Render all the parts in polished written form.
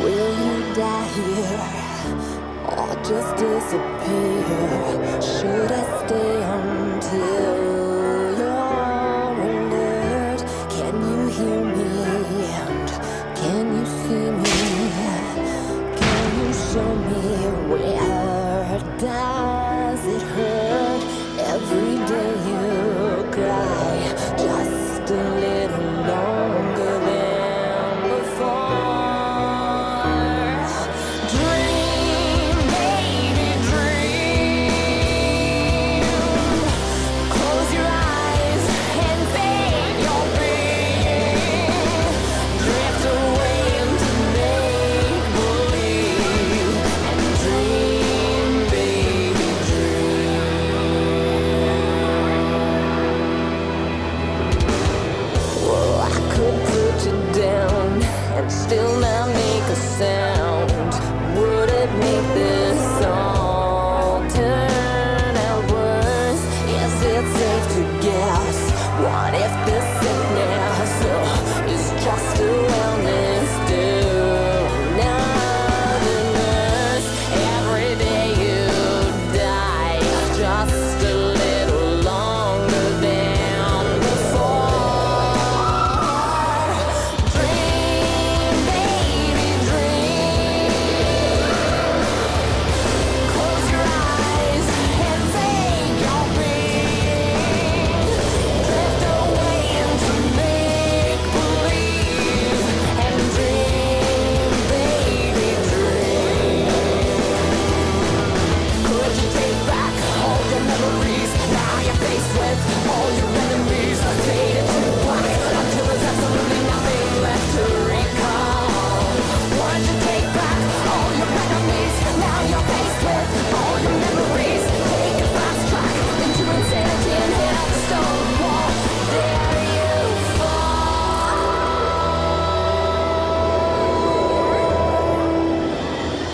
Will you die here or just disappear? Should I stay until you're alert? Can you hear me and can you see me? Can you show me where does it hurt? Every day you cry just a little longer than before. Dream, baby, dream. Close your eyes and fade your being. Drift away into make-believe and dream, baby, dream. Well, I could put you down and still not make a sound. Would it make this all turn out worse? Is it safe to guess? What if this sickness is just a wellness due? Another nurse, every day you die just a little longer than before. Dream, baby, dream. Close your eyes and fade your being. Drift away into make-believe and dream, baby, dream. Could you take back all your memories? Now you're faced with all your enemies. Faded to black until there's absolutely nothing left to recall. Would you take back all your enemies? Now you're faced with all your memories. Take a fast track into insanity and hit a stone wall. There you fall.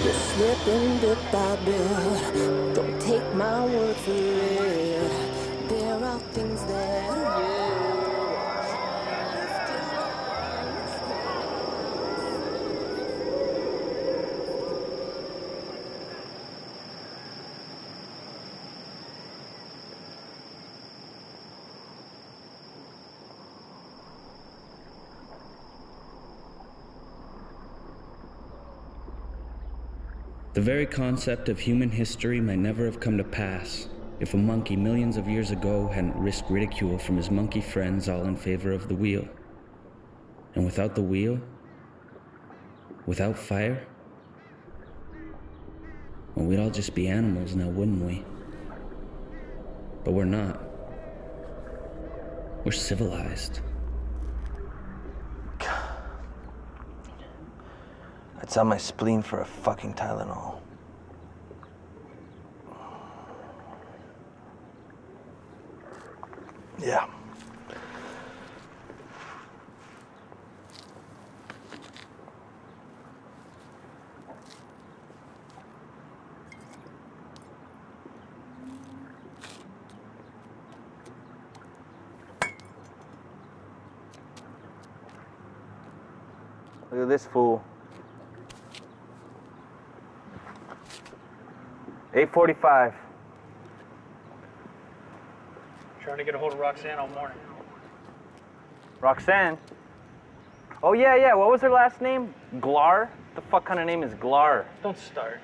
You're slipping bit by bit. Don't take my word for it. There are things that you have to The very concept of human history might never have come to pass if a monkey millions of years ago hadn't risked ridicule from his monkey friends all in favor of the wheel. And without the wheel, without fire, well, we'd all just be animals now, wouldn't we? But we're not. We're civilized. I'd sell my spleen for a fucking Tylenol. Yeah. Look at this fool. 8:45. Trying to get a hold of Roxanne all morning. Roxanne? Oh, yeah. What was her last name? Glar? What the fuck kind of name is Glar? Don't start.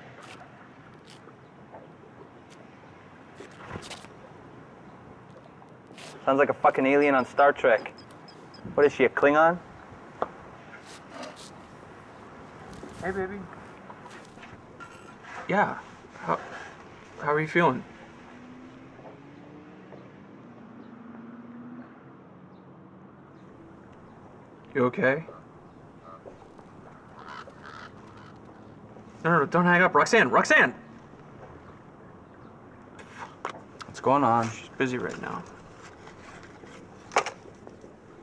Sounds like a fucking alien on Star Trek. What is she, a Klingon? Hey, baby. Yeah. How are you feeling? You okay? No, don't hang up. Roxanne! What's going on? She's busy right now.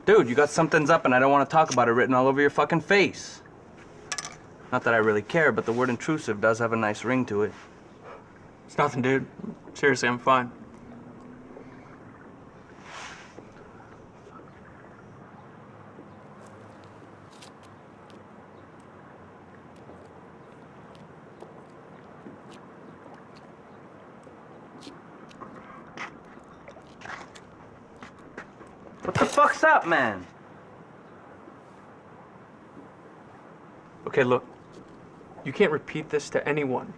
Dude, you got something's up and I don't want to talk about it written all over your fucking face. Not that I really care, but the word intrusive does have a nice ring to it. It's nothing, dude. Seriously, I'm fine. What the fuck's up, man? Okay, look. You can't repeat this to anyone.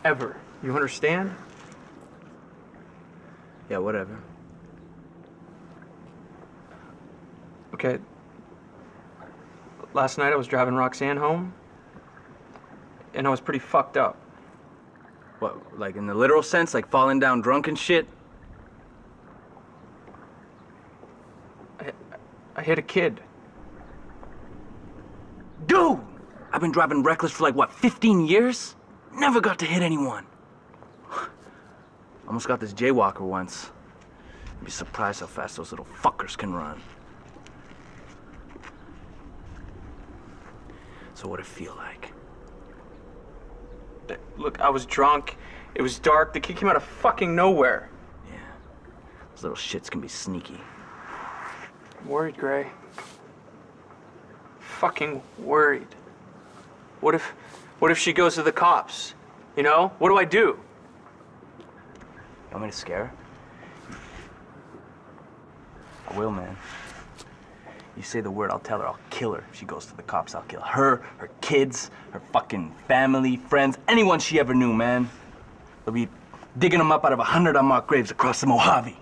Ever. You understand? Yeah, whatever. Okay. Last night I was driving Roxanne home, and I was pretty fucked up. What, like in the literal sense? Like falling down drunk and shit? I hit a kid. Dude! I've been driving reckless for like, what, 15 years? Never got to hit anyone. Almost got this jaywalker once. You'd be surprised how fast those little fuckers can run. So what'd it feel like? Look, I was drunk. It was dark. The kid came out of fucking nowhere. Yeah. Those little shits can be sneaky. I'm worried, Gray. Fucking worried. What if she goes to the cops? You know? What do I do? You want me to scare her? I will, man. You say the word, I'll tell her. I'll kill her. If she goes to the cops, I'll kill her, her kids, her fucking family, friends, anyone she ever knew, man. They'll be digging them up out of 100 unmarked graves across the Mojave.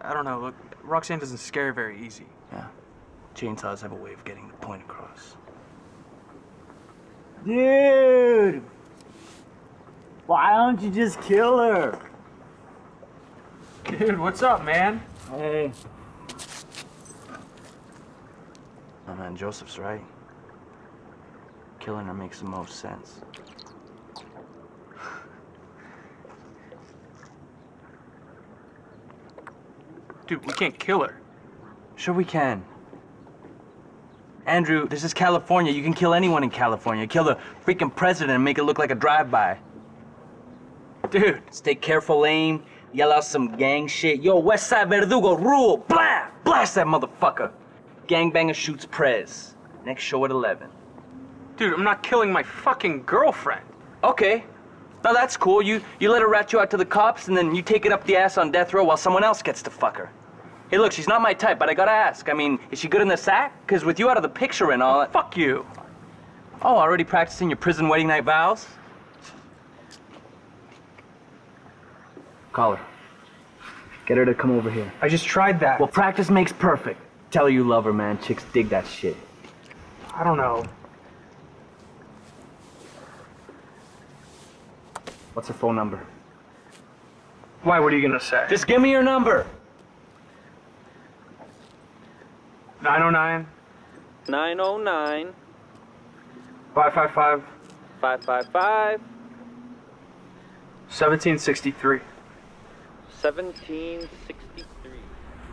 I don't know. Look, Roxanne doesn't scare very easy. Yeah. Chainsaws have a way of getting the point across. Dude! Why don't you just kill her? Dude, what's up, man? Hey. Oh man, Joseph's right. Killing her makes the most sense. Dude, we can't kill her. Sure we can. Andrew, this is California. You can kill anyone in California. Kill the freaking president and make it look like a drive-by. Dude, Stay careful, aim, yell out some gang shit. Yo, West Side Verdugo, rule! Blah! Blast that motherfucker! Gangbanger shoots Prez. Next show at 11. dude, I'm not killing my fucking girlfriend. Okay. Now that's cool. You let her rat you out to the cops, and then you take it up the ass on death row while someone else gets to fuck her. Hey, look, she's not my type, but I gotta ask. I mean, is she good in the sack? Because with you out of the picture and all... Fuck you. Oh, already practicing your prison wedding night vows? Call her. Get her to come over here. I just tried that. Well, practice makes perfect. Tell her you love her, man. Chicks dig that shit. I don't know. What's her phone number? Why, what are you gonna say? Just give me your number. 909 909 555 555 1763. 1763.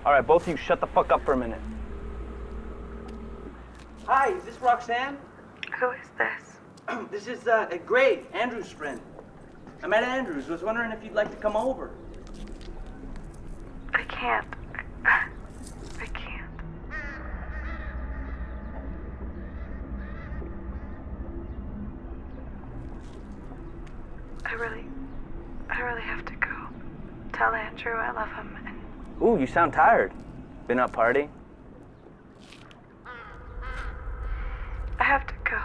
All right, both of you shut the fuck up for a minute. Hi, is this Roxanne? Who is this? This is Gray, Andrew's friend. I'm at Andrew's. Was wondering if you'd like to come over. I can't. I can't. I really have to go. Tell Andrew I love him and Ooh, you sound tired. Been up partying? I have to go.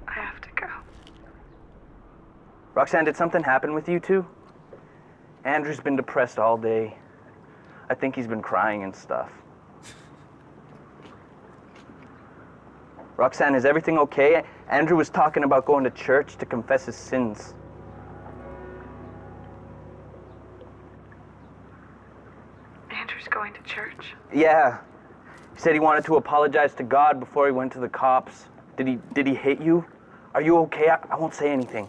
I have to go. Roxanne, did something happen with you two? Andrew's been depressed all day. I think he's been crying and stuff. Roxanne, is everything okay? Andrew was talking about going to church to confess his sins. Andrew's going to church. Yeah. He said he wanted to apologize to God before he went to the cops. Did he hit you? Are you okay? I won't say anything.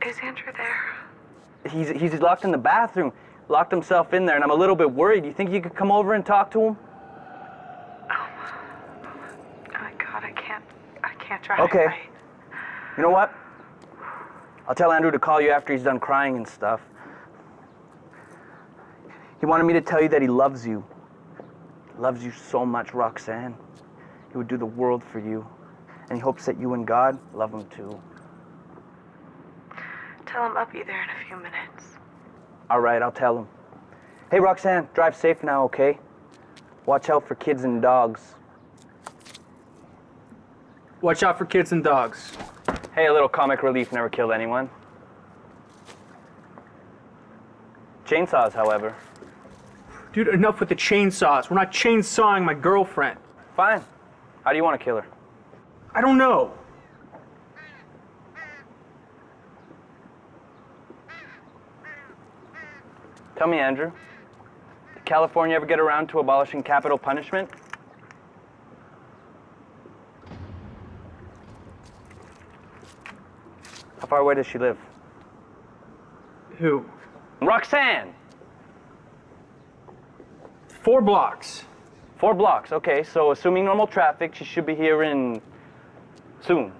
Is Andrew there? He's locked in the bathroom. Locked himself in there, and I'm a little bit worried. Do you think you could come over and talk to him? Oh my God, I can't drive. Okay. Right. You know what? I'll tell Andrew to call you after he's done crying and stuff. He wanted me to tell you that he loves you. He loves you so much, Roxanne. He would do the world for you. And he hopes that you and God love him too. Tell him I'll be there in a few minutes. All right, I'll tell him. Hey, Roxanne, drive safe now, okay? Watch out for kids and dogs. Watch out for kids and dogs. Hey, a little comic relief never killed anyone. Chainsaws, however. Dude, enough with the chainsaws. We're not chainsawing my girlfriend. Fine. How do you want to kill her? I don't know. Tell me, Andrew. Did California ever get around to abolishing capital punishment? How far away does she live? Who? Roxanne! 4 blocks. 4 blocks, okay. So assuming normal traffic, she should be here in... soon.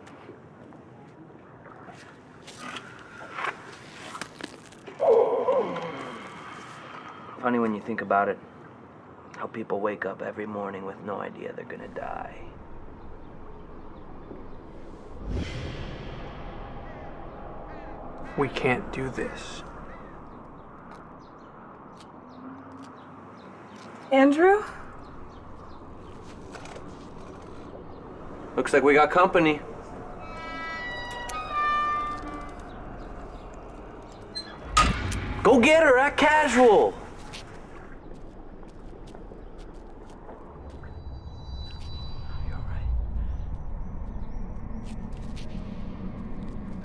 Funny when you think about it, how people wake up every morning with no idea they're gonna die. We can't do this. Andrew? Looks like we got company. Go get her, act casual. You're right.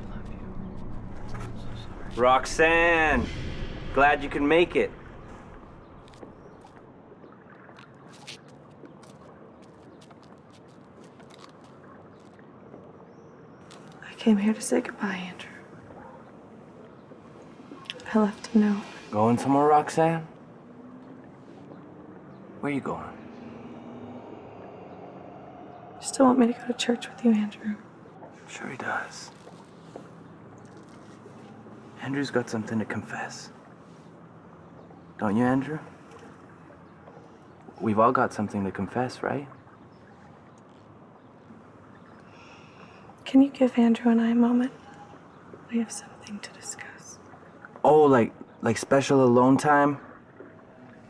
I love you. I'm so sorry. Roxanne, glad you can make it. I came here to say goodbye, Andrew. I left a note. Going somewhere, Roxanne? Where you going? You still want me to go to church with you, Andrew? Sure he does. Andrew's got something to confess. Don't you, Andrew? We've all got something to confess, right? Can you give Andrew and I a moment? We have something to discuss. Oh, like special alone time?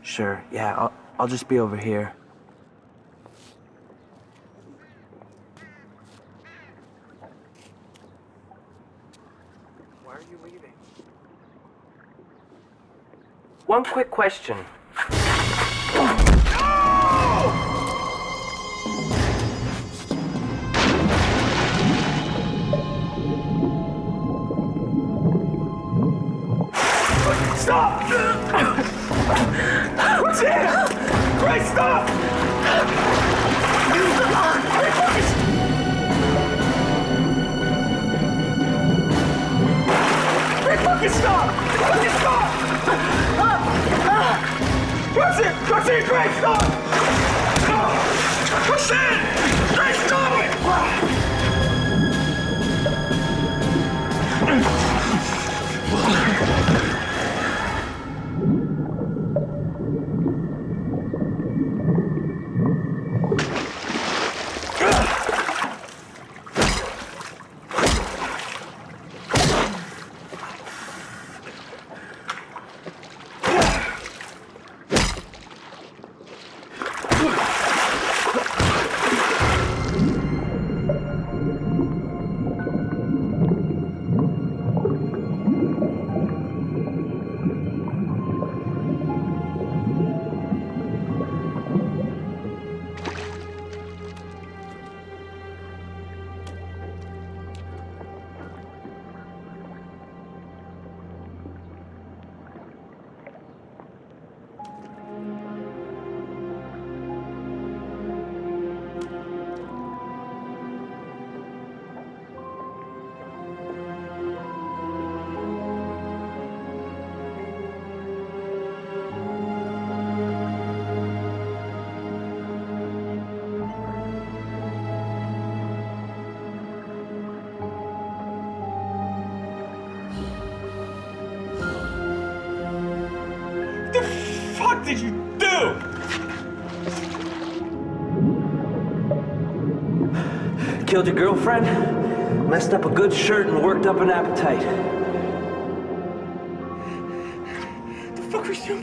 Sure, yeah, I'll just be over here. Why are you leaving? One quick question. Stop! Roxanne! Christ, stop! Hey, fucking stop! Fucking stop! Roxanne! Roxanne, Christ, stop! Roxanne! Christ, stop it! What did you do? Killed your girlfriend, messed up a good shirt, and worked up an appetite. The fuck was you?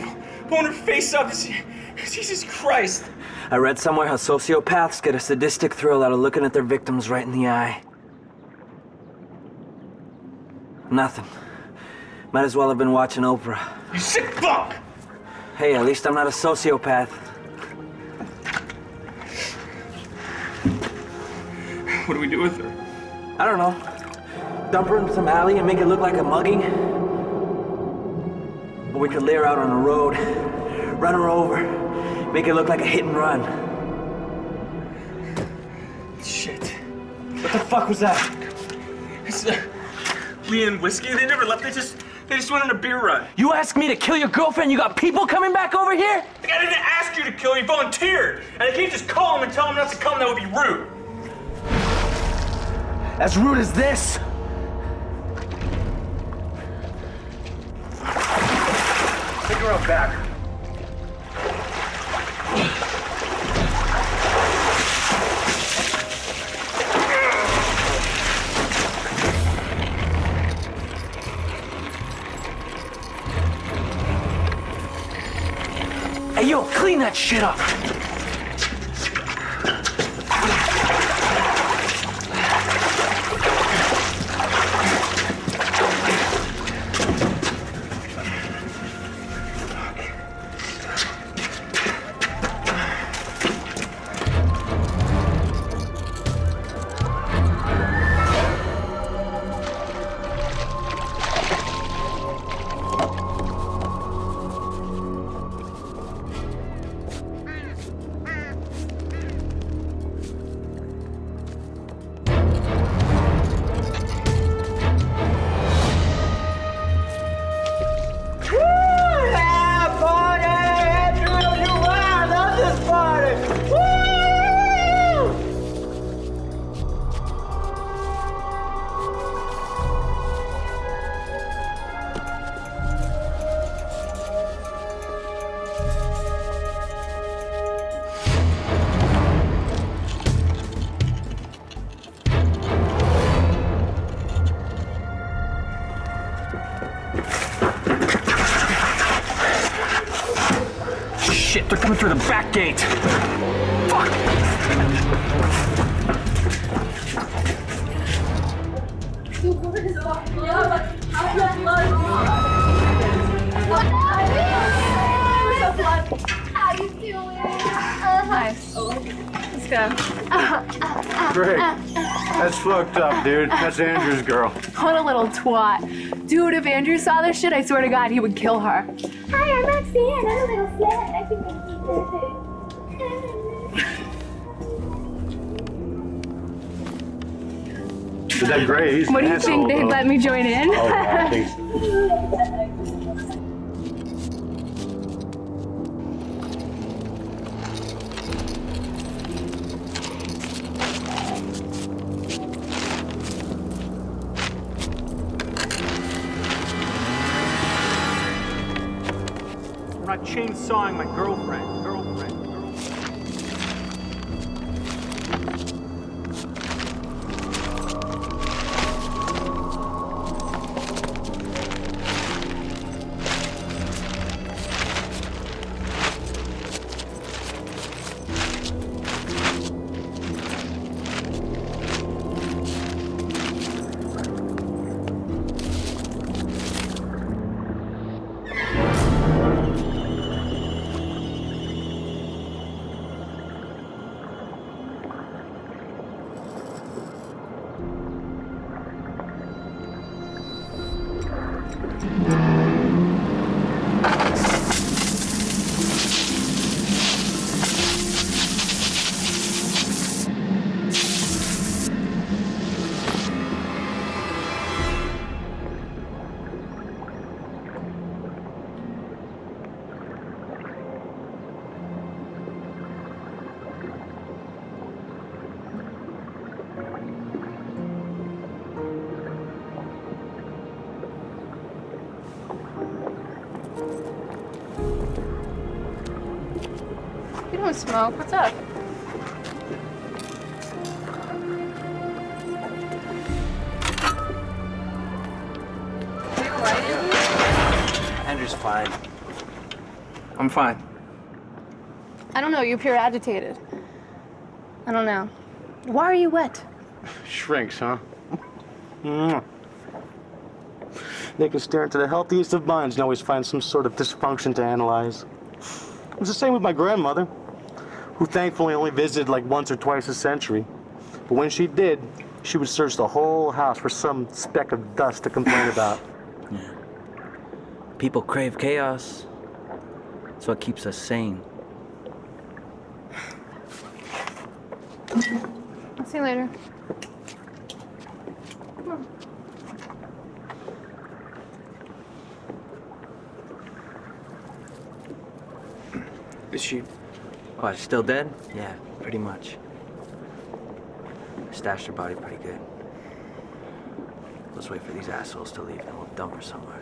blowing her face up. Jesus Christ. I read somewhere how sociopaths get a sadistic thrill out of looking at their victims right in the eye. Nothing. Might as well have been watching Oprah. You sick fuck! Hey, at least I'm not a sociopath. What do we do with her? I don't know. Dump her in some alley and make it look like a mugging? Or we could lay her out on the road, run her over, make it look like a hit and run. Shit. What the fuck was that? It's Lee and whiskey. They never left. They just went on a beer run. You asked me to kill your girlfriend? You got people coming back over here? Like, I didn't ask you to kill. You volunteered. And I can't just call him and tell him not to come. That would be rude. As rude as this? Take her out back. Hey, yo, clean that shit up. Shit, they're coming through the back gate. Fuck! How you doing? Nice. Let's go. Great. That's fucked up, dude. That's Andrew's girl. What a little twat. Dude, if Andrew saw this shit, I swear to God, he would kill her. Hi, I'm Roxanne. I'm a little slut. I think I'm Is that great? He's What do an you think? asshole, They'd though. let me join in? Oh, yeah, I think so. We're not chainsawing my girlfriend. You don't smoke. What's up? Andrew's fine. I'm fine. I don't know, you appear agitated. I don't know. Why are you wet? Shrinks, huh? They can stare into the healthiest of minds and always find some sort of dysfunction to analyze. It was the same with my grandmother, who thankfully only visited like once or twice a century. But when she did, she would search the whole house for some speck of dust to complain about. Yeah. People crave chaos. It's what keeps us sane. I'll see you later. Come on. Is she? What, still dead? Yeah, pretty much. Stashed her body pretty good. Let's wait for these assholes to leave, and we'll dump her somewhere.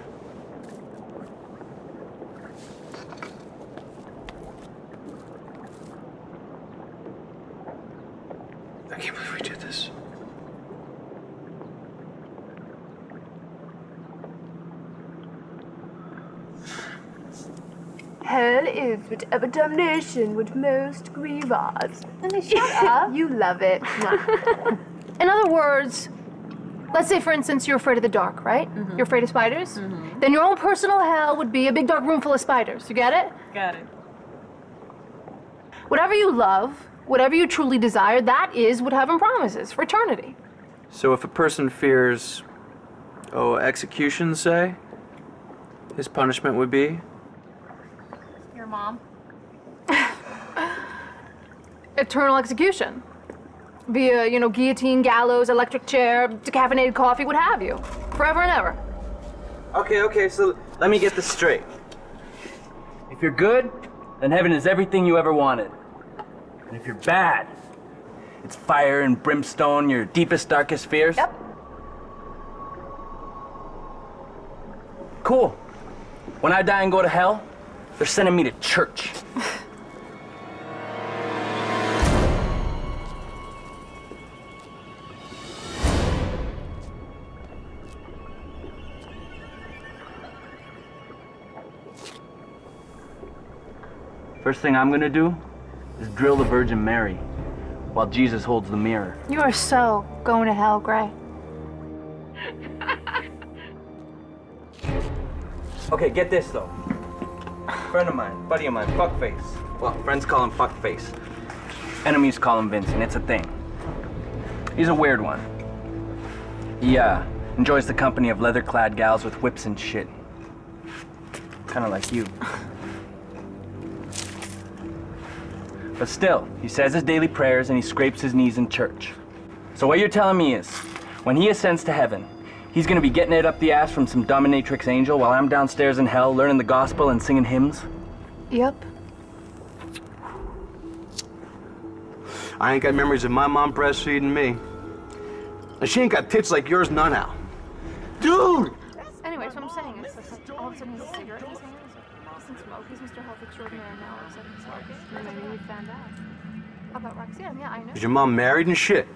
I can't believe we did this. Hell is whatever damnation would most grieve us. And shut up. You love it. No. In other words, let's say, for instance, you're afraid of the dark, right? You're afraid of spiders? Then your own personal hell would be a big dark room full of spiders. You get it? Got it. Whatever you love, whatever you truly desire, that is what heaven promises for eternity. So if a person fears, execution, say, his punishment would be? Your mom. Eternal execution. Via, guillotine, gallows, electric chair, decaffeinated coffee, what have you. Forever and ever. Okay, so let me get this straight. If you're good, then heaven is everything you ever wanted. And if you're bad, it's fire and brimstone, your deepest, darkest fears. Yep. Cool. When I die and go to hell, they're sending me to church. First thing I'm gonna do is drill the Virgin Mary while Jesus holds the mirror. You are so going to hell, Gray. Okay, get this though. Friend of mine, buddy of mine, fuckface. Well, friends call him fuckface. Enemies call him Vincent, it's a thing. He's a weird one. He, enjoys the company of leather-clad gals with whips and shit. Kinda like you. But still, he says his daily prayers and he scrapes his knees in church. So what you're telling me is, when he ascends to heaven, he's gonna be getting it up the ass from some dominatrix angel while I'm downstairs in hell learning the gospel and singing hymns? Yep. I ain't got memories of my mom breastfeeding me. And she ain't got tits like yours none how. Dude! Anyway, so I'm saying is that all of a sudden he's a cigarette in his hands. He doesn't smoke. He's Mr. Health Extraordinary, and now all of a sudden he's smoking. And maybe we found out. About Roxanne, yeah, I know. Is your mom married and shit?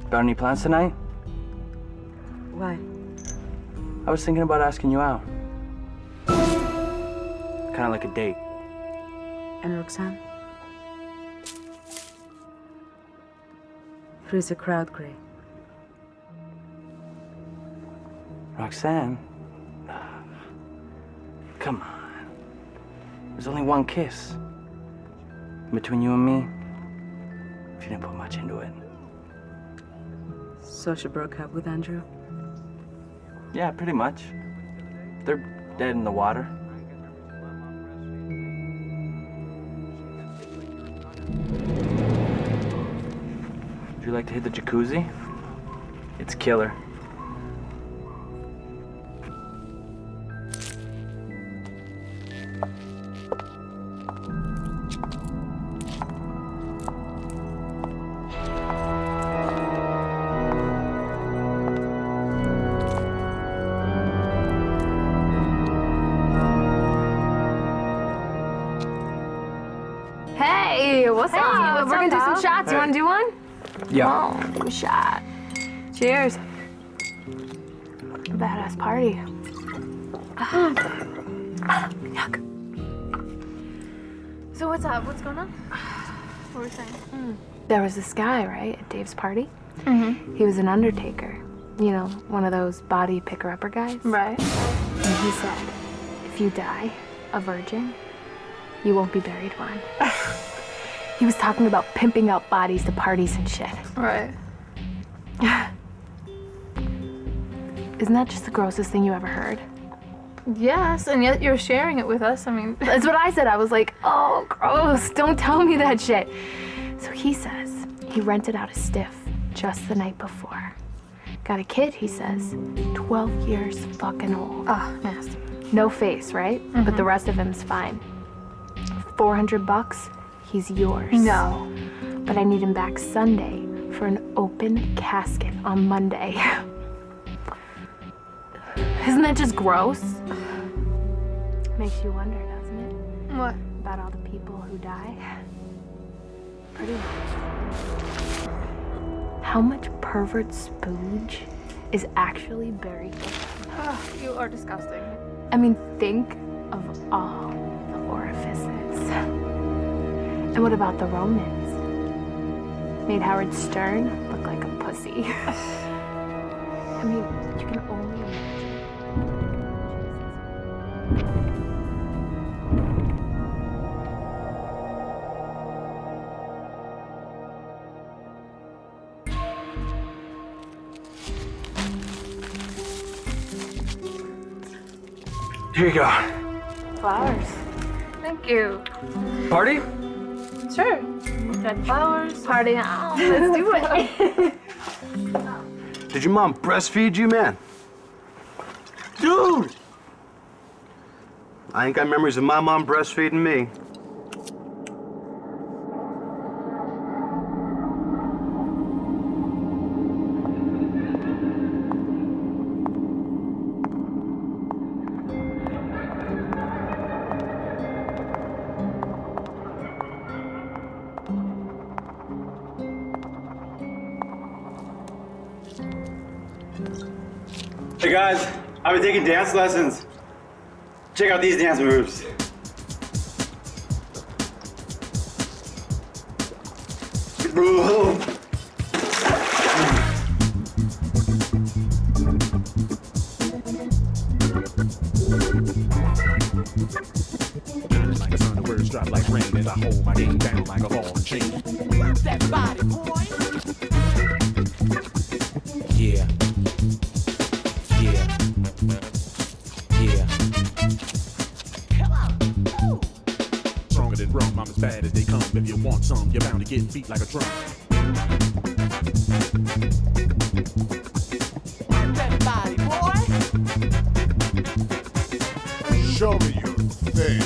Got any plans tonight? Why? I was thinking about asking you out. Kinda like a date. And Roxanne? Freeze the crowd, Gray. Roxanne? Come on. There's only one kiss. Between you and me, she didn't put much into it. So she broke up with Andrew? Yeah, pretty much. They're dead in the water. Would you like to hit the jacuzzi? It's killer. Hey, what's up? We're gonna do some shots. You wanna do one? Yeah. Oh, good shot. Cheers. Badass party. Yuck. So what's up? What's going on? What were we saying? There was this guy, right, at Dave's party. He was an undertaker. You know, one of those body picker-upper guys. Right. And he said, if you die a virgin, you won't be buried one. He was talking about pimping out bodies to parties and shit. Right. Isn't that just the grossest thing you ever heard? Yes, and yet you're sharing it with us. I mean, that's what I said. I was like, oh, gross. Don't tell me that shit. So he says he rented out a stiff just the night before. Got a kid, he says, 12 years fucking old. Oh, nasty. No face, right? But the rest of him's fine. $400, he's yours. No. But I need him back Sunday for an open casket on Monday. Isn't that just gross? Makes you wonder, doesn't it? What? About all the people who die. Pretty much. How much pervert spooge is actually buried with them? Oh, you are disgusting. I mean, think of all the orifices. And what about the Romans? Made Howard Stern look like a pussy. I mean, you can only imagine. Here you go. Flowers. Thank you. Party? Sure. Got flowers. Party on. Let's do it. Did your mom breastfeed you, man? Dude! I ain't got memories of my mom breastfeeding me. Hey guys, I've been taking dance lessons. Check out these dance moves. Bro. Like a sun, the words drop like rain, and I hold my game down like a ball and chain. Work that body, boy. Yeah. Stronger than rum, I'm as bad as they come. If you want some, you're bound to get beat like a drum. Work that body, boy. Show me your thing.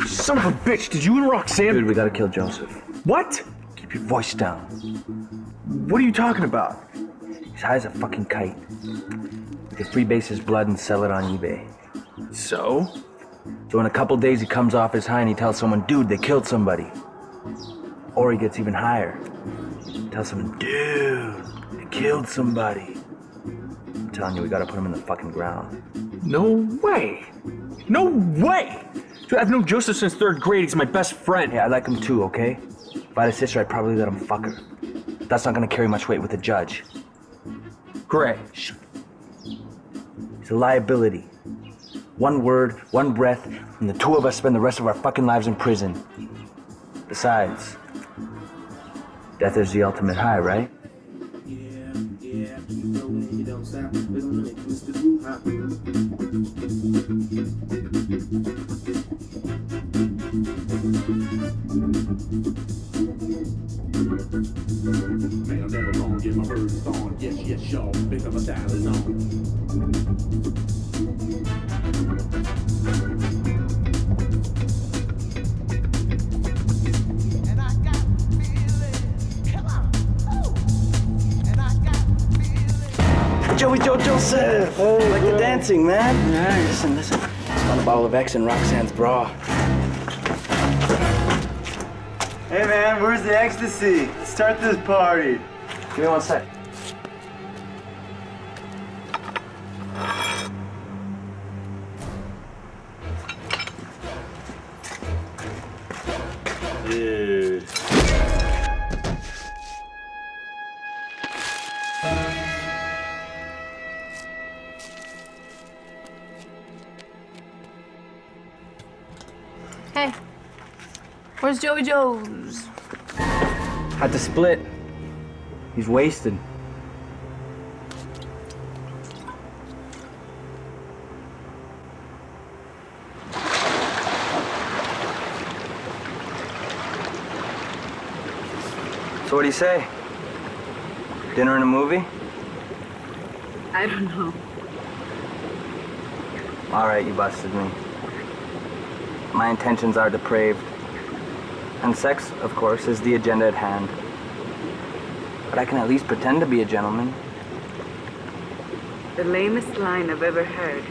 Son of a bitch, did you and Roxanne? Dude, we gotta kill Joseph. What? Keep your voice down. What are you talking about? He's high as a fucking kite. We could freebase his blood and sell it on eBay. So? So in a couple days he comes off his high and he tells someone, dude, they killed somebody. Or he gets even higher. Tells someone, dude, they killed somebody. I'm telling you, we gotta put him in the fucking ground. No way. No way! Dude, I've known Joseph since 3rd grade. He's my best friend. Yeah, I like him too, okay? If I had a sister, I'd probably let him fuck her. But that's not gonna carry much weight with the judge. Gray. Shh. He's a liability. One word, one breath, and the two of us spend the rest of our fucking lives in prison. Besides, death is the ultimate high, right? Man, I'm never gonna get my birds on. Yes, yes, y'all. Big up my style is on. And I got feeling, come on, ooh. And I got feeling. Joey Joe Joseph! Like the dancing, man. Yeah. Listen. On a bottle of X in Roxanne's bra. Hey man, where's the ecstasy? Let's start this party. Give me 1 sec. Dude. Hey, where's Joey Joe's? Had to split. He's wasted. So what do you say? Dinner and a movie? I don't know. All right, you busted me. My intentions are depraved. And sex, of course, is the agenda at hand. But I can at least pretend to be a gentleman. The lamest line I've ever heard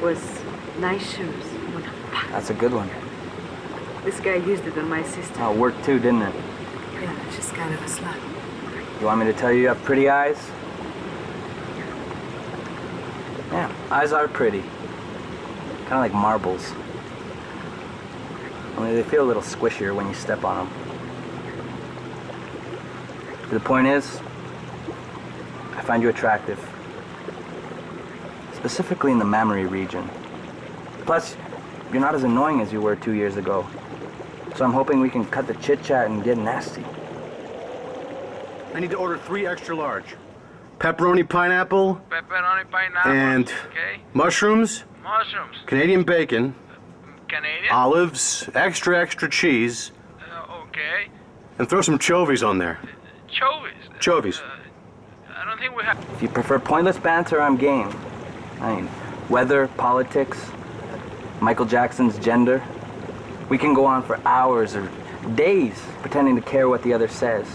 was nice shoes. That's a good one. This guy used it on my sister. Oh, it worked too, didn't it? Yeah, she's kind of a slut. You want me to tell you have pretty eyes? Yeah, eyes are pretty. Kind of like marbles. Only they feel a little squishier when you step on them. The point is, I find you attractive. Specifically in the mammary region. Plus, you're not as annoying as you were 2 years ago. So I'm hoping we can cut the chit-chat and get nasty. I need to order 3 extra large. Pepperoni pineapple. Pepperoni pineapple. And okay. mushrooms. Mushrooms. Canadian bacon. Canadian. Olives. Extra cheese. Okay. And throw some chovies on there. Chovies. Chovies. I don't think we have. If you prefer pointless banter, I'm game. I mean, weather, politics, Michael Jackson's gender. We can go on for hours or days pretending to care what the other says.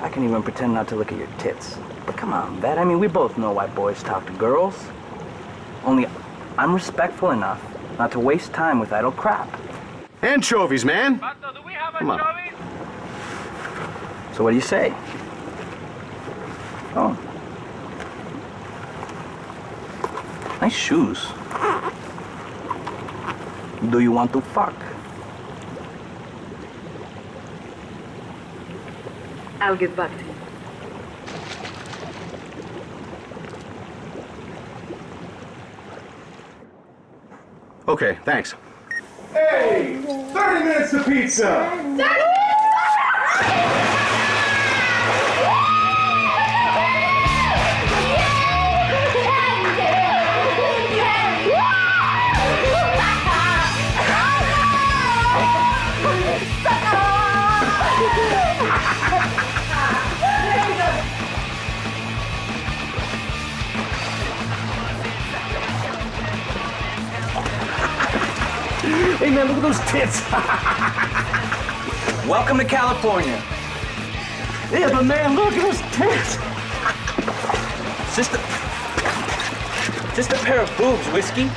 I can even pretend not to look at your tits. But come on, vet. I mean, we both know why boys talk to girls. Only I'm respectful enough not to waste time with idle crap. Anchovies, man. Pato, do we have Come on. anchovies? So what do you say? Oh. Nice shoes. Do you want to fuck? I'll get back to you. Okay, thanks. Hey! 30 minutes to pizza! Hey man, look at those tits! Welcome to California. Yeah, but man, look at those tits! Just a pair of boobs, Whiskey.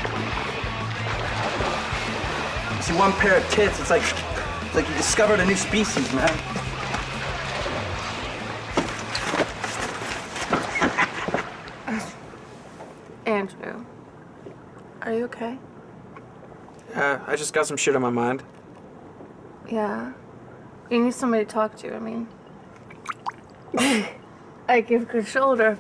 See, one pair of tits, it's like you discovered a new species, man. Andrew, are you okay? I just got some shit on my mind. Yeah. You need somebody to talk to, I mean. I give good shoulder.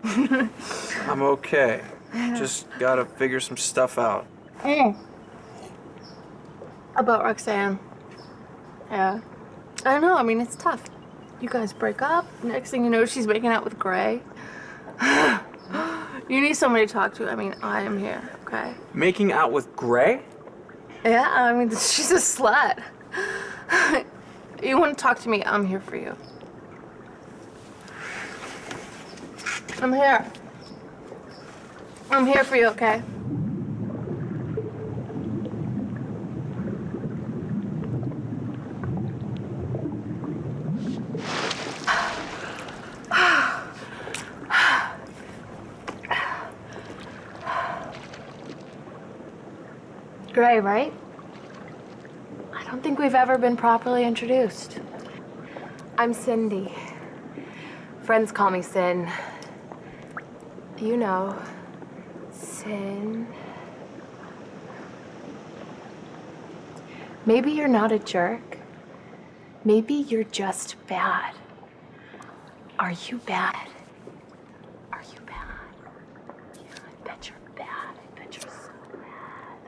I'm okay. Just gotta figure some stuff out. About Roxanne. Yeah. I don't know, I mean, it's tough. You guys break up, next thing you know, she's making out with Gray. You need somebody to talk to. I mean, I am here, okay? Making out with Gray? Yeah, I mean, she's a slut. You want to talk to me, I'm here for you. I'm here. I'm here for you, okay? Gray, right? I don't think we've ever been properly introduced. I'm Cindy. Friends call me Sin. You know, Sin. Maybe you're not a jerk. Maybe you're just bad. Are you bad? Are you bad? Yeah, I bet you're bad. I bet you're so bad.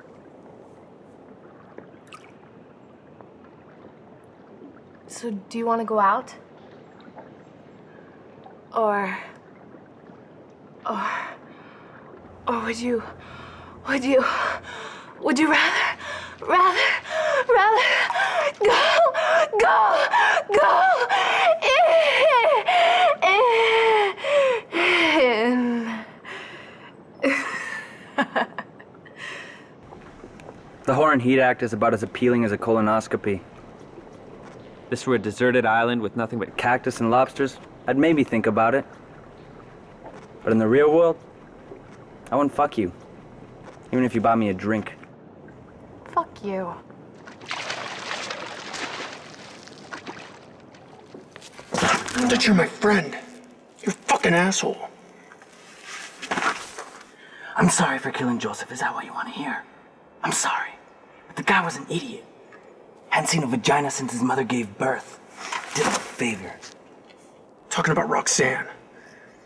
So, do you want to go out? Or would you rather go in? The Horn Heat Act is about as appealing as a colonoscopy. If this were a deserted island with nothing but cactus and lobsters, I'd maybe think about it. But in the real world, I wouldn't fuck you. Even if you bought me a drink. Fuck you. That you're my friend. You fucking asshole. I'm sorry for killing Joseph. Is that what you want to hear? I'm sorry. But the guy was an idiot. Hadn't seen a vagina since his mother gave birth. Did him a favor. Talking about Roxanne.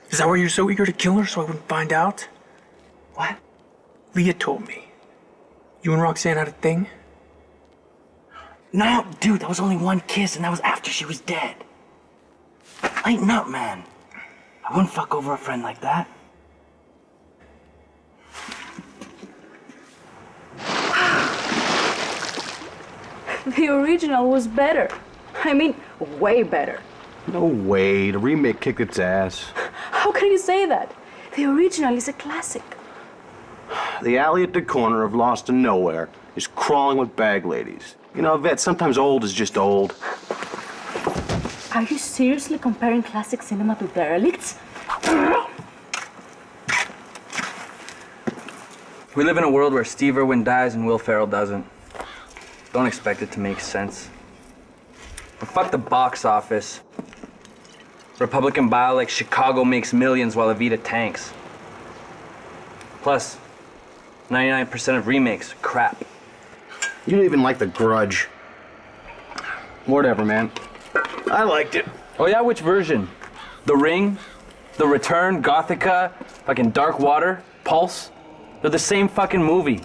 Is that why you're so eager to kill her so I wouldn't find out? What? Leah told me. You and Roxanne had a thing? No, dude, that was only one kiss, and that was after she was dead. Lighten up, man. I wouldn't fuck over a friend like that. The original was better. I mean, way better. No way. The remake kicked its ass. How can you say that? The original is a classic. The alley at the corner of Lost and Nowhere is crawling with bag ladies. You know, Vet, sometimes old is just old. Are you seriously comparing classic cinema to derelicts? We live in a world where Steve Irwin dies and Will Ferrell doesn't. Don't expect it to make sense. But fuck the box office. Republican bio like Chicago makes millions while Evita tanks. Plus, 99% of remakes are crap. You don't even like The Grudge. Whatever, man. I liked it. Oh yeah, which version? The Ring? The Return? Gothica? Fucking Dark Water? Pulse? They're the same fucking movie.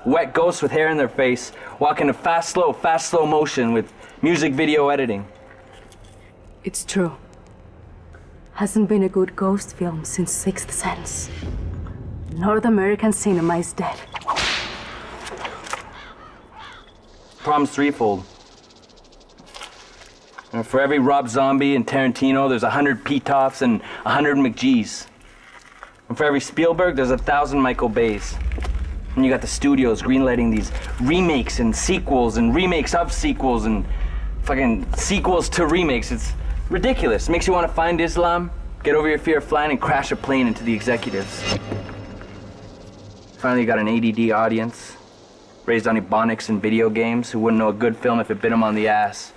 Wet ghosts with hair in their face, walking in fast, slow motion with music video editing. It's true. Hasn't been a good ghost film since Sixth Sense. North American cinema is dead. Problem's threefold. And for every Rob Zombie and Tarantino, there's 100 Pitoffs and 100 McGees. And for every Spielberg, there's 1,000 Michael Bays. And you got the studios greenlighting these remakes and sequels and remakes of sequels and fucking sequels to remakes. It's ridiculous. Makes you want to find Islam, get over your fear of flying, and crash a plane into the executives. Finally, you got an ADD audience, raised on Ebonics and video games, who wouldn't know a good film if it bit them on the ass.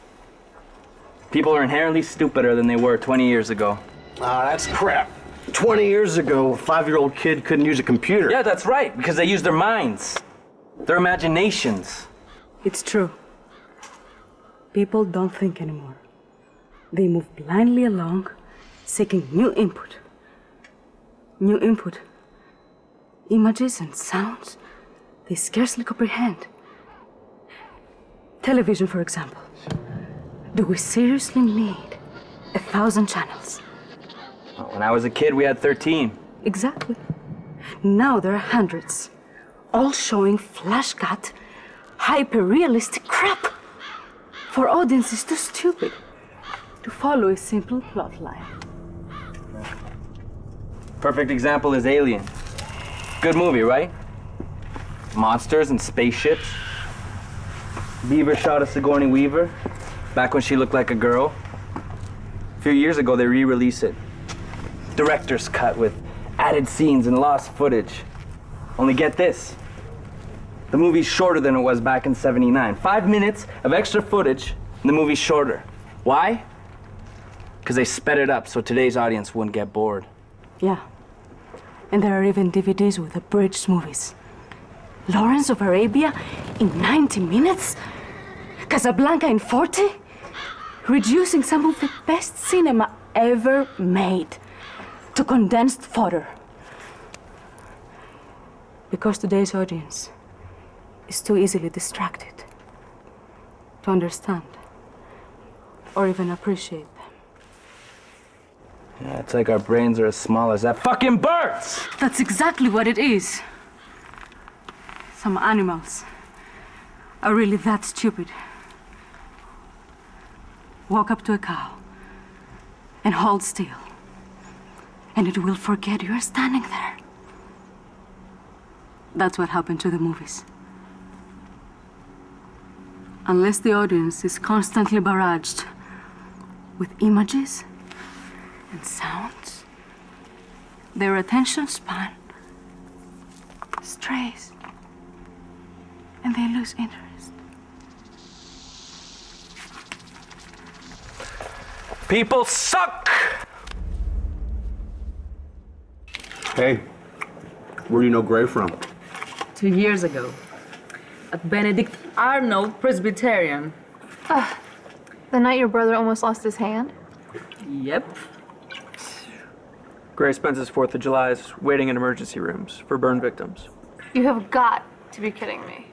People are inherently stupider than they were 20 years ago. That's crap. 20 years ago, a 5-year-old kid couldn't use a computer. Yeah, that's right, because they use their minds, their imaginations. It's true. People don't think anymore. They move blindly along, seeking new input. New input. Images and sounds they scarcely comprehend. Television, for example. Do we seriously need 1,000 channels? When I was a kid, we had 13. Exactly. Now there are hundreds, all showing flash-cut, hyper-realistic crap for audiences too stupid to follow a simple plot line. Perfect example is Alien. Good movie, right? Monsters and spaceships. Beaver shot a Sigourney Weaver back when she looked like a girl. A few years ago, they re-released it. Director's cut with added scenes and lost footage. Only get this. The movie's shorter than it was back in '79. 5 minutes of extra footage, and the movie's shorter. Why? Because they sped it up so today's audience wouldn't get bored. Yeah. And there are even DVDs with abridged movies. Lawrence of Arabia in 90 minutes? Casablanca in 40? Reducing some of the best cinema ever made to condensed fodder. Because today's audience is too easily distracted to understand or even appreciate them. Yeah, it's like our brains are as small as that fucking bird's! That's exactly what it is. Some animals are really that stupid. Walk up to a cow and hold still, and it will forget you're standing there. That's what happened to the movies. Unless the audience is constantly barraged with images and sounds, their attention span strays and they lose interest. People suck! Hey, where do you know Gray from? 2 years ago, at Benedict Arnold Presbyterian. The night your brother almost lost his hand? Yep. Gray spends his 4th of July's waiting in emergency rooms for burn victims. You have got to be kidding me.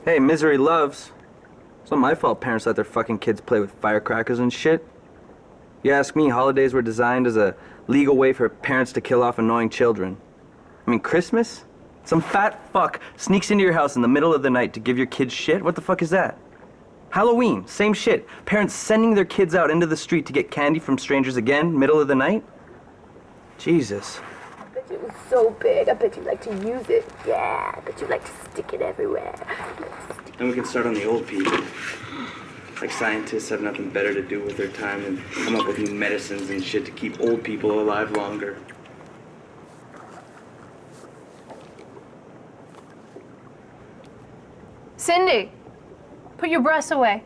Hey, misery loves. It's not my fault parents let their fucking kids play with firecrackers and shit. You ask me, holidays were designed as a legal way for parents to kill off annoying children. I mean, Christmas? Some fat fuck sneaks into your house in the middle of the night to give your kids shit? What the fuck is that? Halloween, same shit. Parents sending their kids out into the street to get candy from strangers again, middle of the night? Jesus. I bet it was so big. I bet you like to use it. Yeah, I bet you like to stick it everywhere. Then we can start on the old people. Like scientists have nothing better to do with their time than come up with new medicines and shit to keep old people alive longer. Cindy, put your breasts away.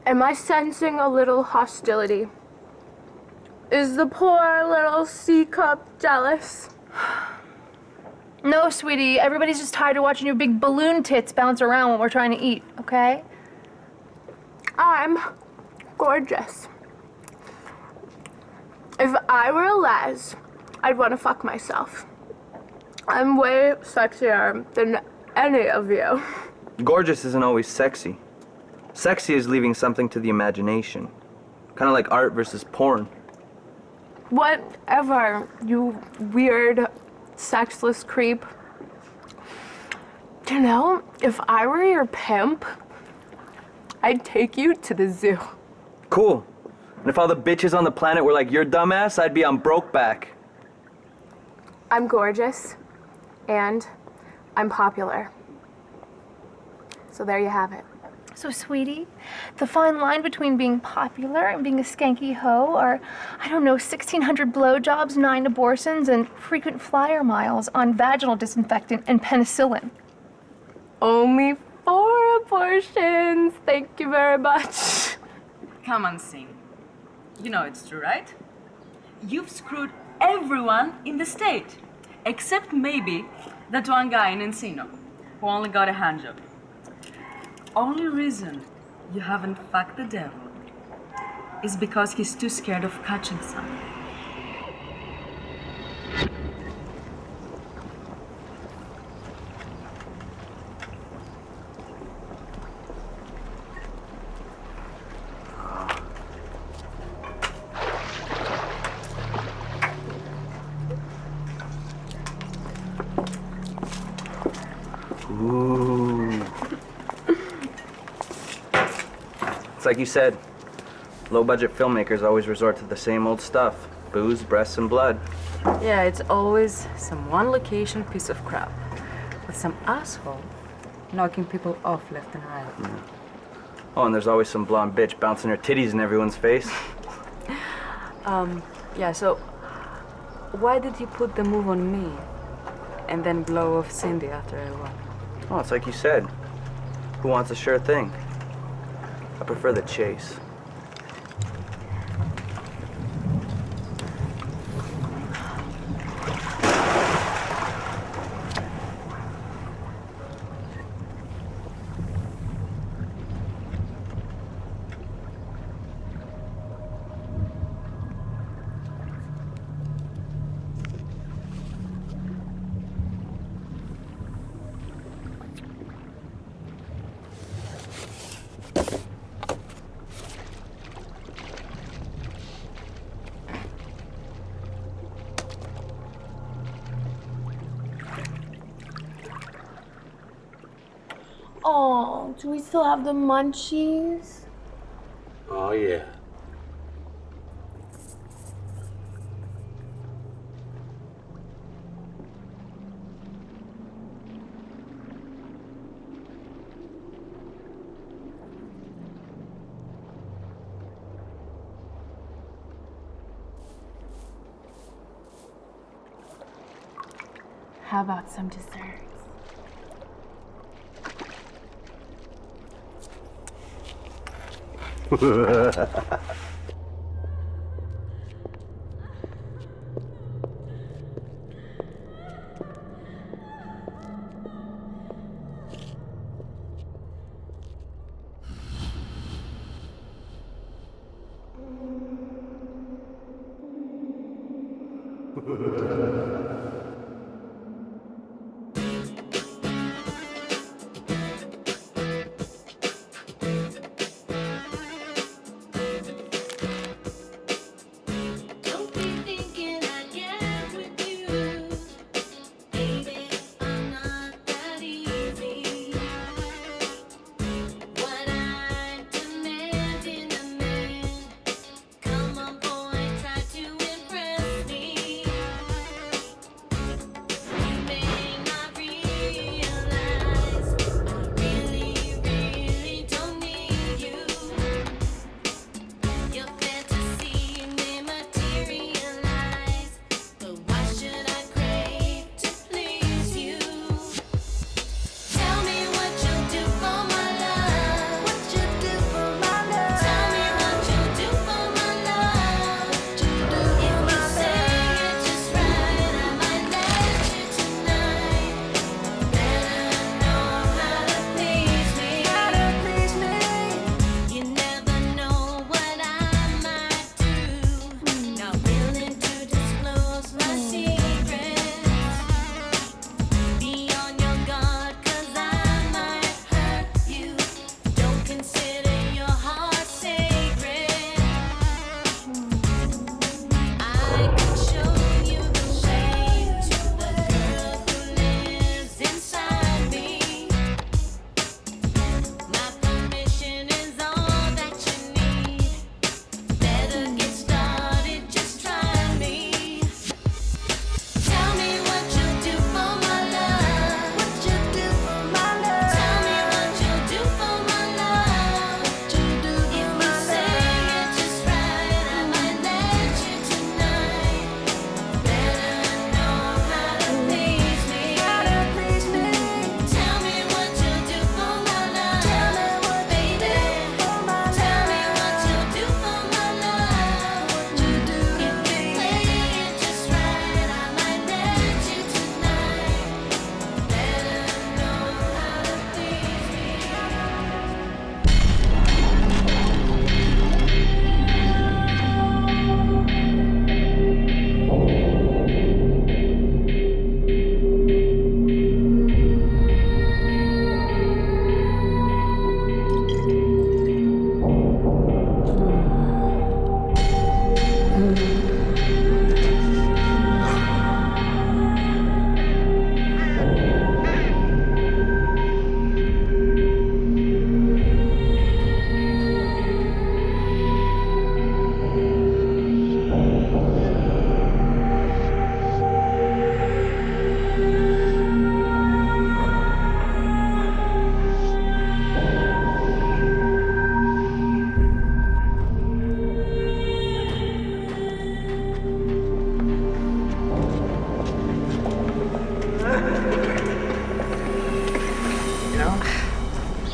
Am I sensing a little hostility? Is the poor little C-cup jealous? No, sweetie, everybody's just tired of watching your big balloon tits bounce around when we're trying to eat, okay? I'm gorgeous. If I were a les, I'd want to fuck myself. I'm way sexier than any of you. Gorgeous isn't always sexy. Sexy is leaving something to the imagination. Kind of like art versus porn. Whatever, you weird, sexless creep. You know, if I were your pimp, I'd take you to the zoo. Cool. And if all the bitches on the planet were like your dumbass, I'd be on Brokeback. I'm gorgeous, and I'm popular. So there you have it. So, sweetie, the fine line between being popular and being a skanky hoe are, I don't know, 1,600 blowjobs, 9 abortions, and frequent flyer miles on vaginal disinfectant and penicillin. Only 4 abortions. Thank you very much. Come on, Sing. You know it's true, right? You've screwed everyone in the state, except maybe that one guy in Encino, who only got a handjob. Only reason you haven't fucked the devil is because he's too scared of catching something. Ooh. It's like you said, low-budget filmmakers always resort to the same old stuff. Booze, breasts, and blood. Yeah, it's always some one-location piece of crap with some asshole knocking people off left and right. Yeah. Oh, and there's always some blonde bitch bouncing her titties in everyone's face. Yeah, so why did you put the move on me? and then blow off Cindy after a while. Oh, it's like you said. Who wants a sure thing? I prefer the chase. Oh, do we still have the munchies? Oh, yeah. How about some desserts?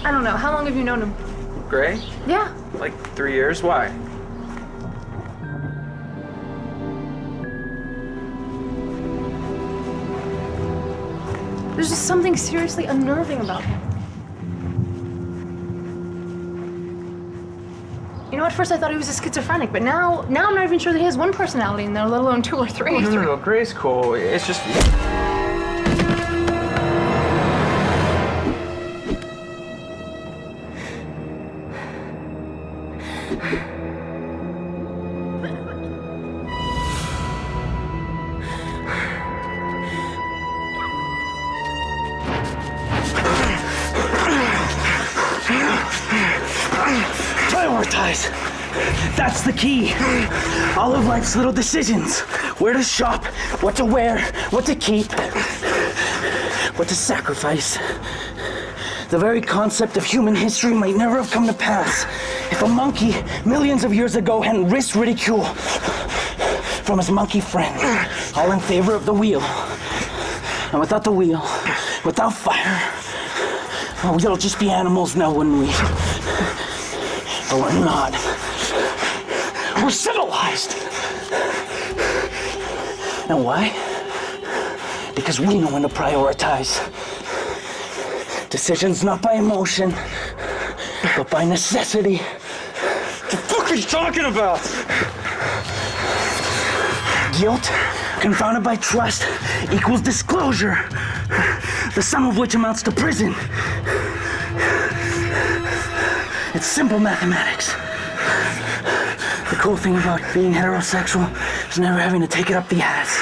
I don't know. How long have you known him? Gray? Yeah. Like 3 years? Why? There's just something seriously unnerving about him. You know, at first I thought he was a schizophrenic, but now I'm not even sure that he has one personality in there, let alone 2 or 3. Oh, no, Gray's cool. It's just... Prioritize. That's the key. All of life's little decisions. Where to shop, what to wear, what to keep, what to sacrifice. The very concept of human history might never have come to pass if a monkey millions of years ago hadn't risked ridicule from his monkey friend, all in favor of the wheel. And without the wheel, without fire, well, we'd all just be animals now, wouldn't we? But we're not. We're civilized. And why? Because we know when to prioritize. Decisions not by emotion, but by necessity. What the fuck are you talking about? Guilt, confounded by trust, equals disclosure. The sum of which amounts to prison. It's simple mathematics. The cool thing about being heterosexual is never having to take it up the ass.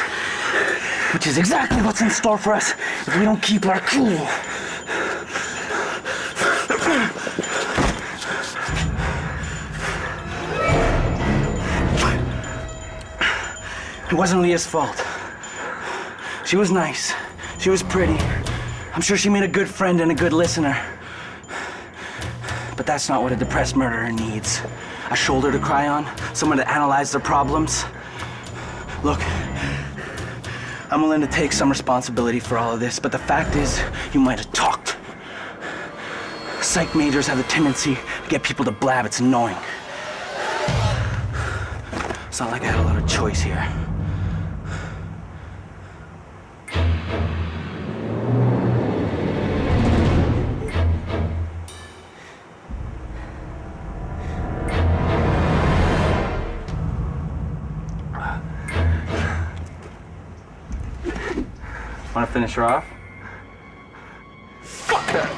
Which is exactly what's in store for us if we don't keep our cool. It wasn't Leah's fault. She was nice. She was pretty. I'm sure she made a good friend and a good listener. But that's not what a depressed murderer needs. A shoulder to cry on, someone to analyze their problems. Look, I'm willing to take some responsibility for all of this, but the fact is, you might have talked. Psych majors have the tendency to get people to blab. It's annoying. It's not like I had a lot of choice here. Want to finish her off? Fuck that!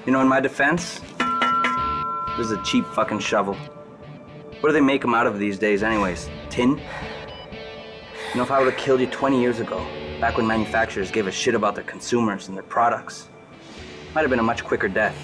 You know, in my defense, this is a cheap fucking shovel. What do they make them out of these days anyways? Tin? You know, if I would have killed you 20 years ago, back when manufacturers gave a shit about their consumers and their products, might have been a much quicker death.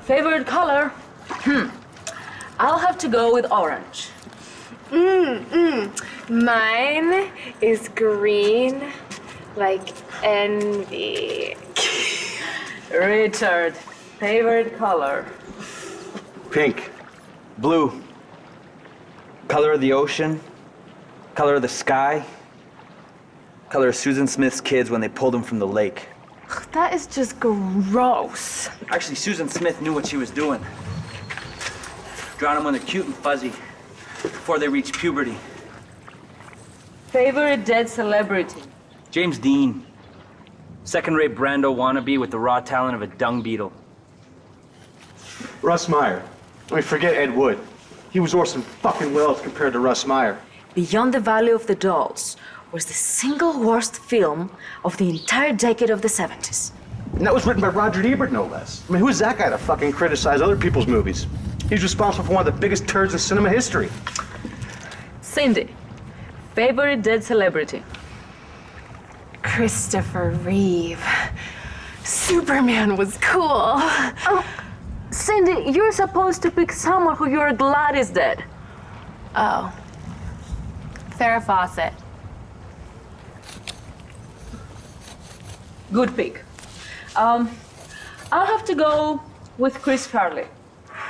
Favorite color? I'll have to go with orange. Mine is green, like envy. Richard, favorite color? Pink. Blue. Color of the ocean. Color of the sky. Color of Susan Smith's kids when they pulled them from the lake. That is just gross. Actually, Susan Smith knew what she was doing. Drown them when they're cute and fuzzy, before they reach puberty. Favorite dead celebrity? James Dean. Second-rate Brando wannabe with the raw talent of a dung beetle. Russ Meyer. I mean, forget Ed Wood. He was Orson fucking Welles compared to Russ Meyer. Beyond the Valley of the Dolls was the single worst film of the entire decade of the 70s. And that was written by Roger Ebert, no less. I mean, who's that guy to fucking criticize other people's movies? He's responsible for one of the biggest turds in cinema history. Cindy, favorite dead celebrity? Christopher Reeve. Superman was cool. Cindy, you're supposed to pick someone who you're glad is dead. Oh. Farrah Fawcett. Good pick. I'll have to go with Chris Farley.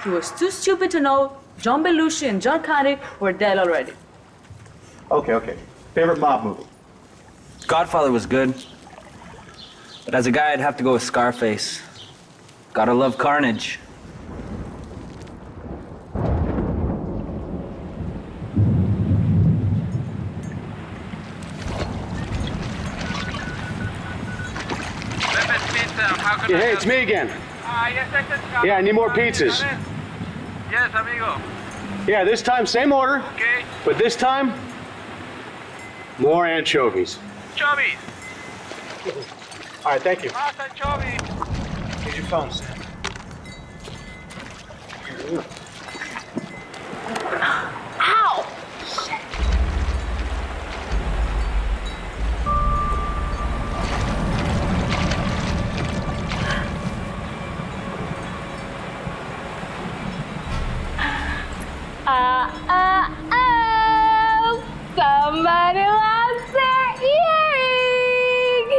He was too stupid to know John Belushi and John Candy were dead already. Okay. Favorite mob movie? Godfather was good. But as a guy, I'd have to go with Scarface. Gotta love carnage. Yeah, hey, it's me again. Yeah, I need more pizzas. Yes, amigo. Yeah, this time, same order. Okay. But this time, more anchovies. Anchovies. All right, thank you. Más anchovies. Here's your phone, Sam. Ow! Somebody lost their earring!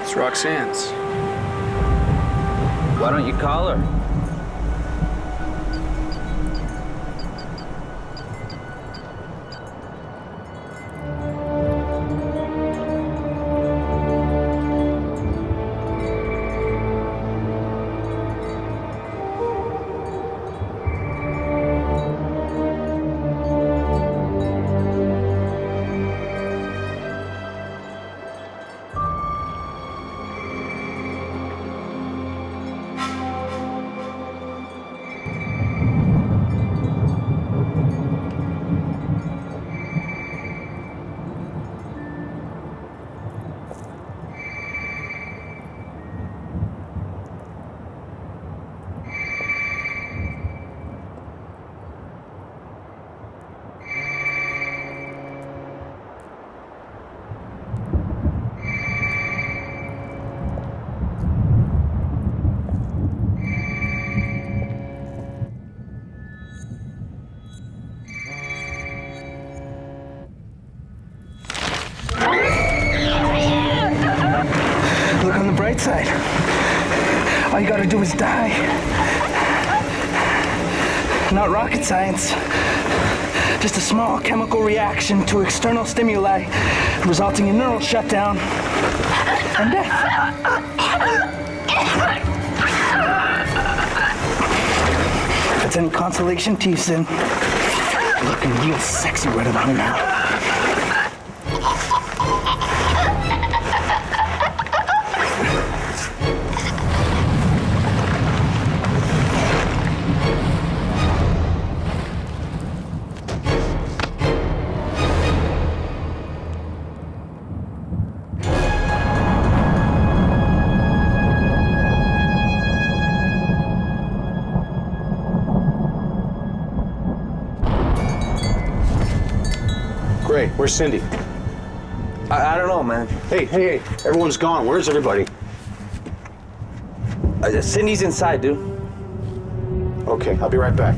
It's Roxanne's. Why don't you call her? Look on the bright side. All you gotta do is die. Not rocket science. Just a small chemical reaction to external stimuli, resulting in neural shutdown and death. If it's any consolation to you, Sin, you're looking real sexy right about now. Great. Where's Cindy? I don't know, man. Hey, everyone's gone. Where's everybody? Cindy's inside, dude. Okay, I'll be right back.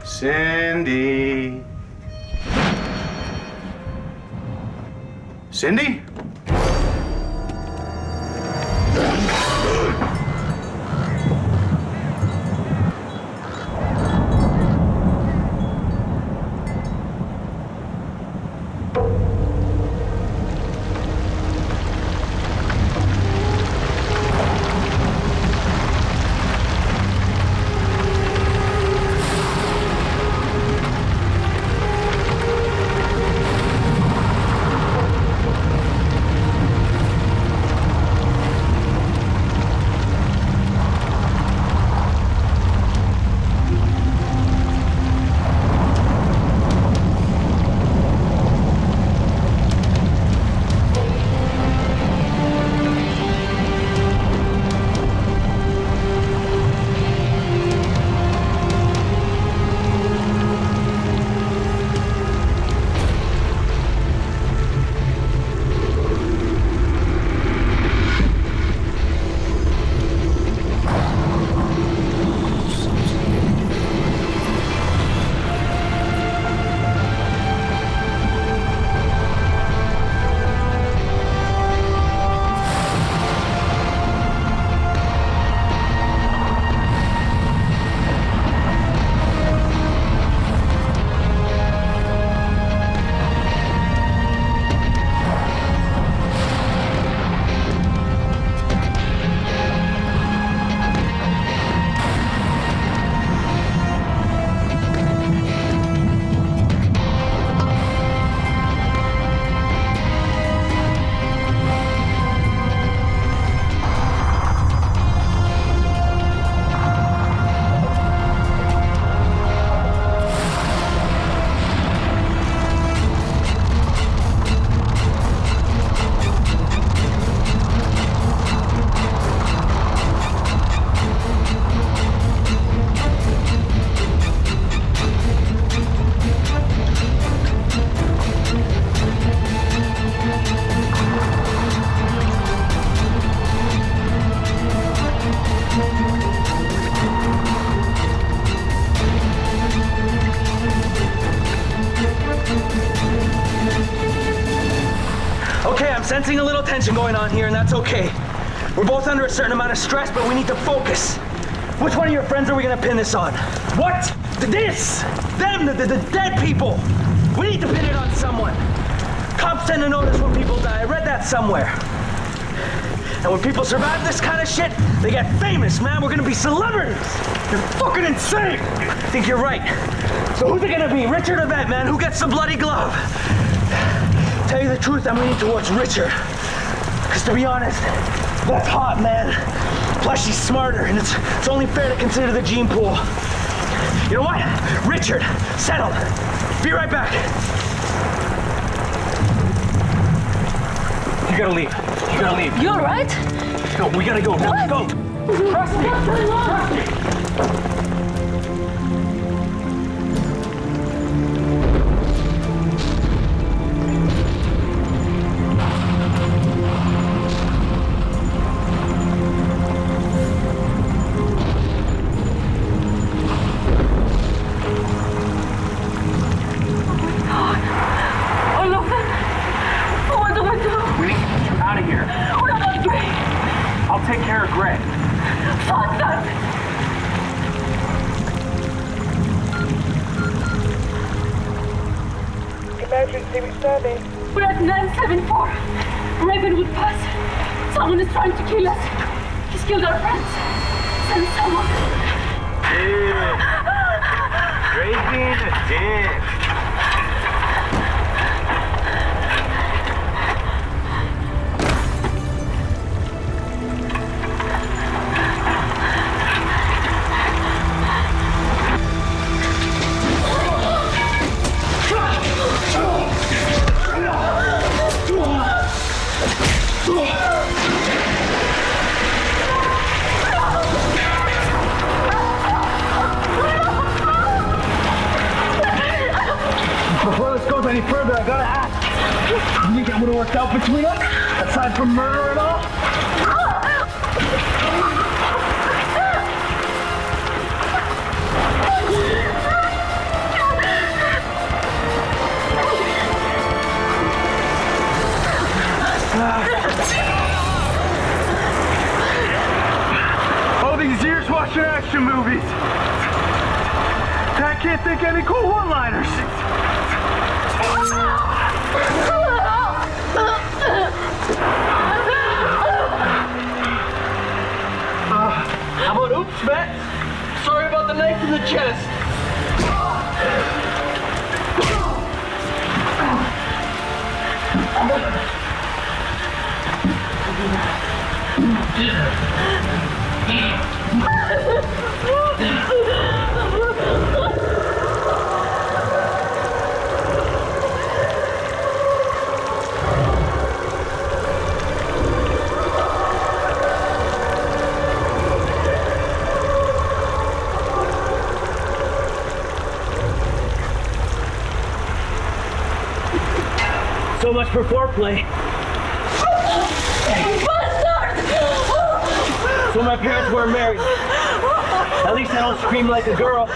Cindy. Cindy? Sensing a little tension going on here, and that's okay. We're both under a certain amount of stress, but we need to focus. Which one of your friends are we gonna pin this on? What? This! Them, the dead people! We need to pin it on someone. Cops tend to notice when people die. I read that somewhere. And when people survive this kind of shit, they get famous, man. We're gonna be celebrities. You're fucking insane! I think you're right. So who's it gonna be? Richard or that, man? Who gets the bloody glove? Tell you the truth, I'm leaning towards Richard. Because to be honest, that's hot, man. Plus she's smarter, and it's only fair to consider the gene pool. You know what? Richard, settled. Be right back. You gotta leave. You gotta leave. You alright? No, we gotta go. Let's go. Trust me. Trust me. We're at 974. Ravenwood Pass. Someone is trying to kill us. He's killed our friends. Send someone. Dude. Great being a dick. Before this goes any further, I gotta ask. You think that would've worked out between us? Aside from murder and all? All these years watching action movies. I can't think of any cool one-liners. How about oops, Matt? Sorry about the knife in the chest. So much for foreplay. So my parents weren't married. At least I don't scream like a girl.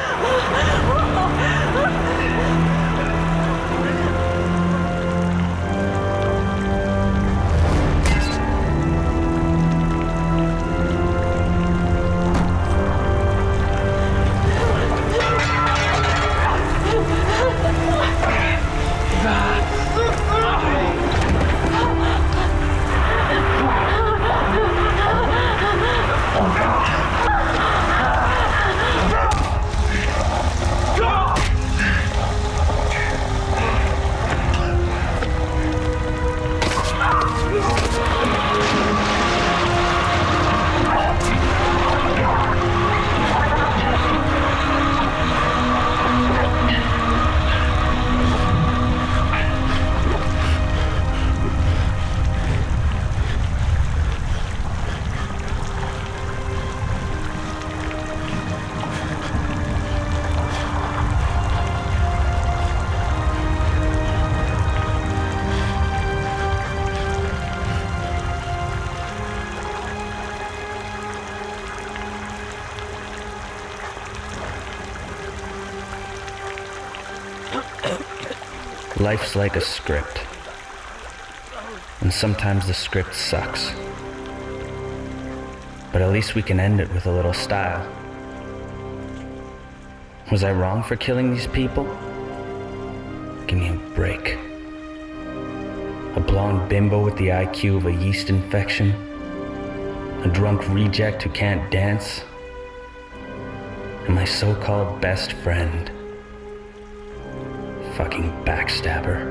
Life's like a script, and sometimes the script sucks. But at least we can end it with a little style. Was I wrong for killing these people? Give me a break. A blonde bimbo with the IQ of a yeast infection? A drunk reject who can't dance? And my so-called best friend? Fucking backstabber.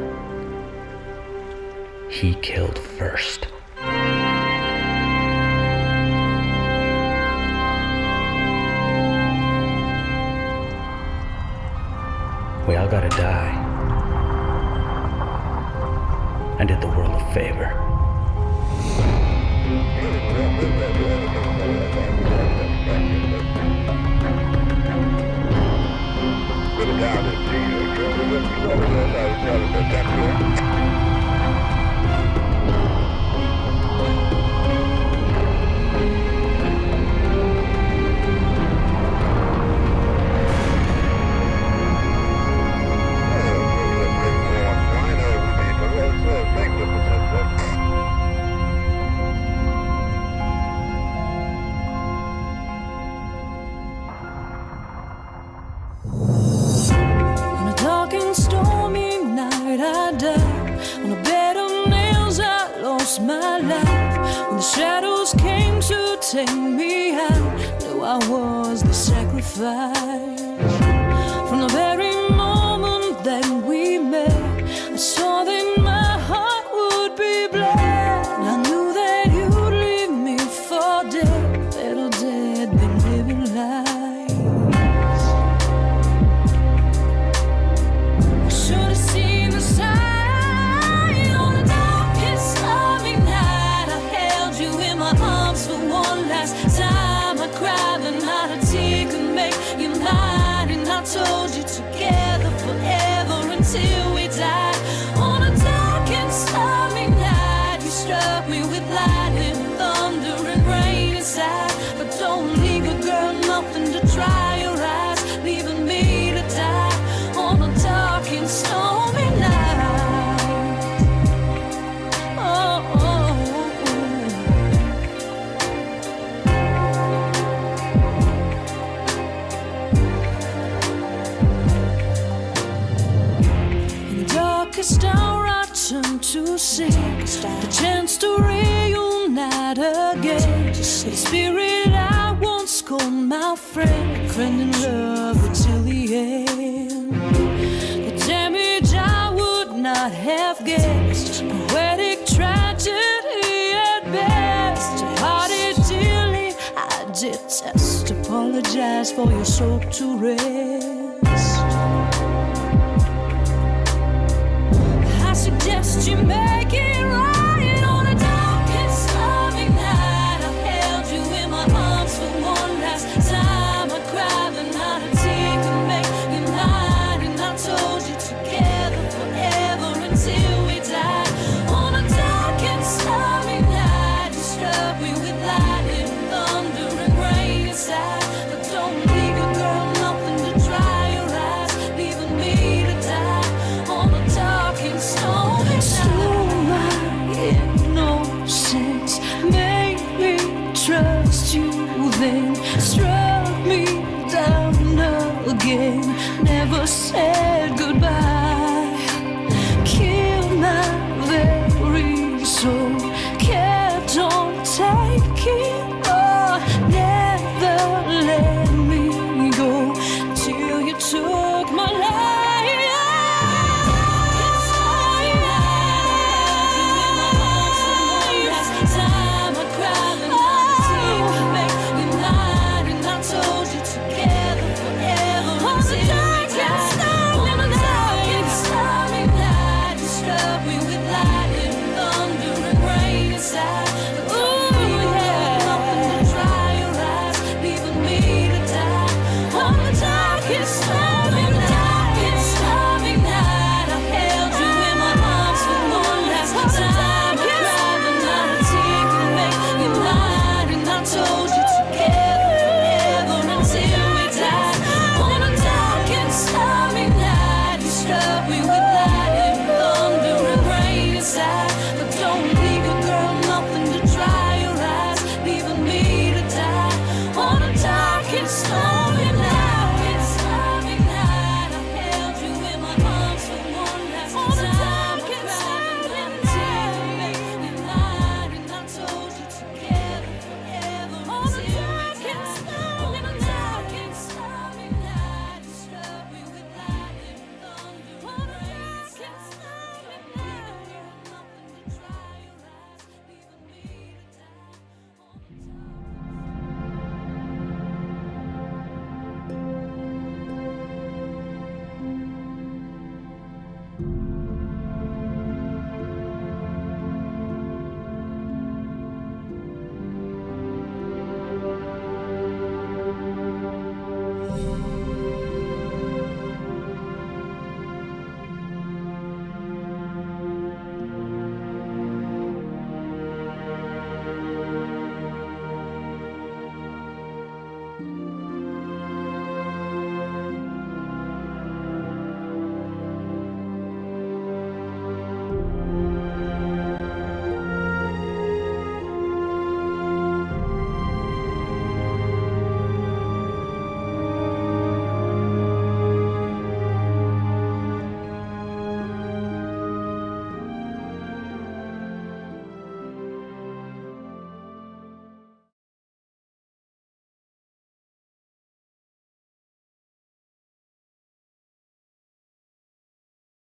He killed first. We all gotta die. I did the world a favor. On a dark and stormy night, I died. On a bed of nails, I lost my life. When the shadows came to take me out, knew I was the sacrifice. From the very moment that we met, I saw that my heart would be black. I knew that you'd leave me for dead, better dead than living life. Should've seen the sign on the darkest stormy night. last time I cried, and not a tear could make you mine. And I told you together forever until we died. On a dark and stormy night, you struck me with lightning, thunder, and rain inside. But don't linger, girl, nothing to dry your eyes, leaving me to die on a dark and stormy night. Oh, oh, in the darkest hour I turn to see the chance to reunite again. The spirit I once called my friend in love until the end. The damage I would not have guessed, poetic tragedy at best. Hearted dearly, I detest. Apologize for your soul to rest. I suggest you make it right.